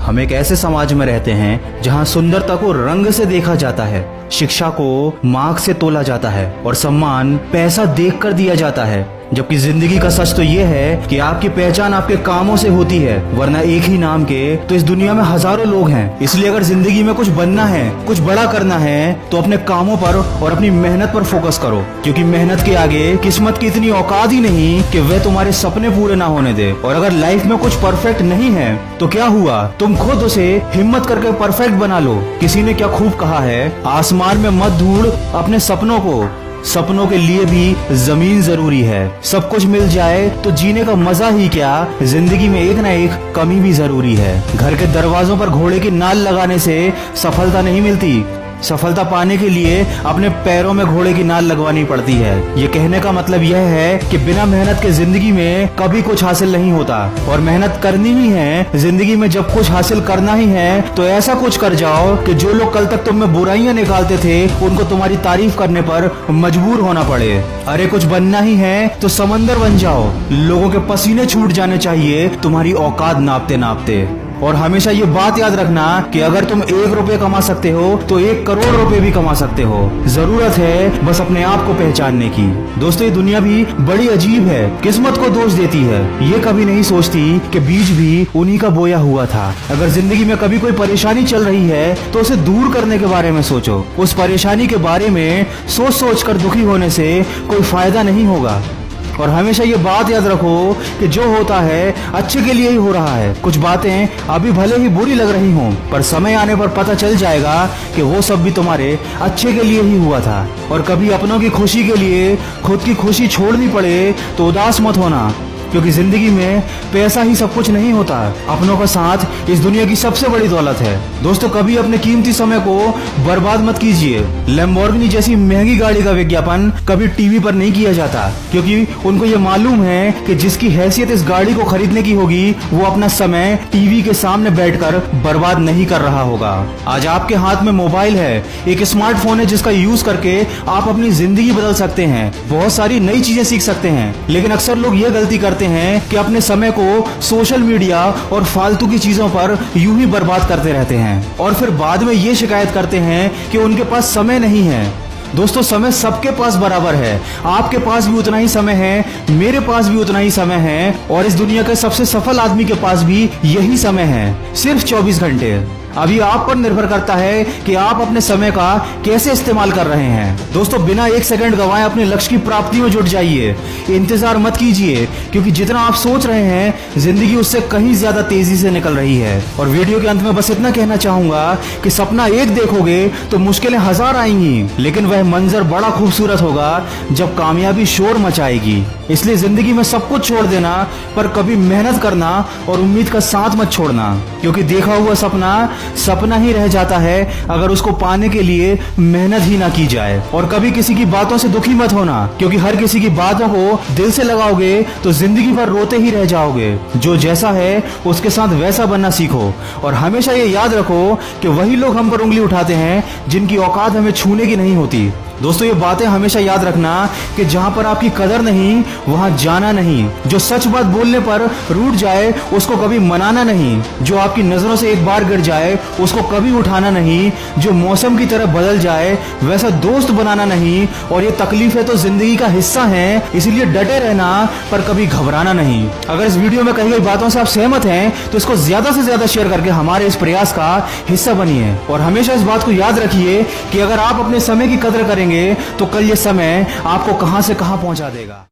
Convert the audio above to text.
हम एक ऐसे समाज में रहते हैं जहाँ सुंदरता को रंग से देखा जाता है, शिक्षा को मार्क्स से तोला जाता है और सम्मान पैसा देखकर दिया जाता है। जबकि जिंदगी का सच तो ये है कि आपकी पहचान आपके कामों से होती है, वरना एक ही नाम के तो इस दुनिया में हजारों लोग हैं। इसलिए अगर जिंदगी में कुछ बनना है, कुछ बड़ा करना है, तो अपने कामों पर और अपनी मेहनत पर फोकस करो, क्योंकि मेहनत के आगे किस्मत की इतनी औकात ही नहीं कि वह तुम्हारे सपने पूरे ना होने दे। और अगर लाइफ में कुछ परफेक्ट नहीं है तो क्या हुआ, तुम खुद उसे हिम्मत करके परफेक्ट बना लो। किसी ने क्या खूब कहा है, आसमान में मत ढूंढ अपने सपनों को, सपनों के लिए भी जमीन जरूरी है। सब कुछ मिल जाए तो जीने का मजा ही क्या, जिंदगी में एक ना एक कमी भी जरूरी है। घर के दरवाजों पर घोड़े की नाल लगाने से सफलता नहीं मिलती, सफलता पाने के लिए अपने पैरों में घोड़े की नाल लगवानी पड़ती है। ये कहने का मतलब यह है कि बिना मेहनत के जिंदगी में कभी कुछ हासिल नहीं होता, और मेहनत करनी ही है। जिंदगी में जब कुछ हासिल करना ही है तो ऐसा कुछ कर जाओ कि जो लोग कल तक तुम में बुराइयां निकालते थे उनको तुम्हारी तारीफ करने पर मजबूर होना पड़े। अरे कुछ बनना ही है तो समंदर बन जाओ, लोगों के पसीने छूट जाने चाहिए तुम्हारी औकात नापते नापते। और हमेशा ये बात याद रखना कि अगर तुम 1 रुपये कमा सकते हो तो 1 करोड़ रुपए भी कमा सकते हो। जरूरत है बस अपने आप को पहचानने की। दोस्तों, ये दुनिया भी बड़ी अजीब है, किस्मत को दोष देती है, ये कभी नहीं सोचती कि बीज भी उन्हीं का बोया हुआ था। अगर जिंदगी में कभी कोई परेशानी चल रही है तो उसे दूर करने के बारे में सोचो। उस परेशानी के बारे में सोच सोच कर दुखी होने से कोई फायदा नहीं होगा। और हमेशा ये बात याद रखो कि जो होता है अच्छे के लिए ही हो रहा है। कुछ बातें अभी भले ही बुरी लग रही हों, पर समय आने पर पता चल जाएगा कि वो सब भी तुम्हारे अच्छे के लिए ही हुआ था। और कभी अपनों की खुशी के लिए खुद की खुशी छोड़नी पड़े तो उदास मत होना, क्योंकि जिंदगी में पैसा ही सब कुछ नहीं होता, अपनों का साथ इस दुनिया की सबसे बड़ी दौलत है। दोस्तों, कभी अपने कीमती समय को बर्बाद मत कीजिए। लैम्बोर्गिनी जैसी महंगी गाड़ी का विज्ञापन कभी टीवी पर नहीं किया जाता, क्योंकि उनको ये मालूम है कि जिसकी हैसियत इस गाड़ी को खरीदने की होगी वो अपना समय टीवी के सामने बैठकर बर्बाद नहीं कर रहा होगा। आज आपके हाथ में मोबाइल है, एक स्मार्टफोन है जिसका यूज करके आप अपनी जिंदगी बदल सकते हैं, बहुत सारी नई चीजें सीख सकते हैं। लेकिन अक्सर लोग ये गलती करते हैं कि अपने समय को सोशल मीडिया और फालतू की चीजों पर यूं ही बर्बाद करते रहते हैं, और फिर बाद में ये शिकायत करते हैं कि उनके पास समय नहीं है। दोस्तों, समय सबके पास बराबर है, आपके पास भी उतना ही समय है, मेरे पास भी उतना ही समय है, और इस दुनिया के सबसे सफल आदमी के पास भी यही समय है, सिर्फ 24 घंटे। अभी आप पर निर्भर करता है कि आप अपने समय का कैसे इस्तेमाल कर रहे हैं। दोस्तों, बिना 1 सेकंड गंवाए अपने लक्ष्य की प्राप्ति में जुट जाइए, इंतजार मत कीजिए, क्योंकि जितना आप सोच रहे हैं जिंदगी उससे कहीं ज्यादा तेजी से निकल रही है। और वीडियो के अंत में बस इतना कहना चाहूंगा कि सपना एक देखोगे तो मुश्किलें 1000 आएंगी, लेकिन वह मंजर बड़ा खूबसूरत होगा जब कामयाबी शोर मचाएगी। इसलिए जिंदगी में सब कुछ छोड़ देना, पर कभी मेहनत करना और उम्मीद का साथ मत छोड़ना, क्योंकि देखा हुआ सपना सपना ही रह जाता है अगर उसको पाने के लिए मेहनत ही ना की जाए। और कभी किसी की बातों से दुखी मत होना, क्योंकि हर किसी की बातों को दिल से लगाओगे तो जिंदगी भर रोते ही रह जाओगे। जो जैसा है उसके साथ वैसा बनना सीखो, और हमेशा ये याद रखो कि वही लोग हम पर उंगली उठाते हैं जिनकी औकात हमें छूने की नहीं होती। दोस्तों, ये बातें हमेशा याद रखना कि जहां पर आपकी कदर नहीं वहां जाना नहीं, जो सच बात बोलने पर रूठ जाए उसको कभी मनाना नहीं, जो आपकी नजरों से एक बार गिर जाए उसको कभी उठाना नहीं, जो मौसम की तरह बदल जाए वैसा दोस्त बनाना नहीं। और ये तकलीफें तो जिंदगी का हिस्सा है, इसीलिए डटे रहना, पर कभी घबराना नहीं। अगर इस वीडियो में कही गई बातों से आप सहमत हैं तो इसको ज्यादा से ज्यादा शेयर करके हमारे इस प्रयास का हिस्सा बनिए। और हमेशा इस बात को याद रखिए कि अगर आप अपने समय की कदर करेंगे तो कल ये समय आपको कहां से कहां पहुंचा देगा।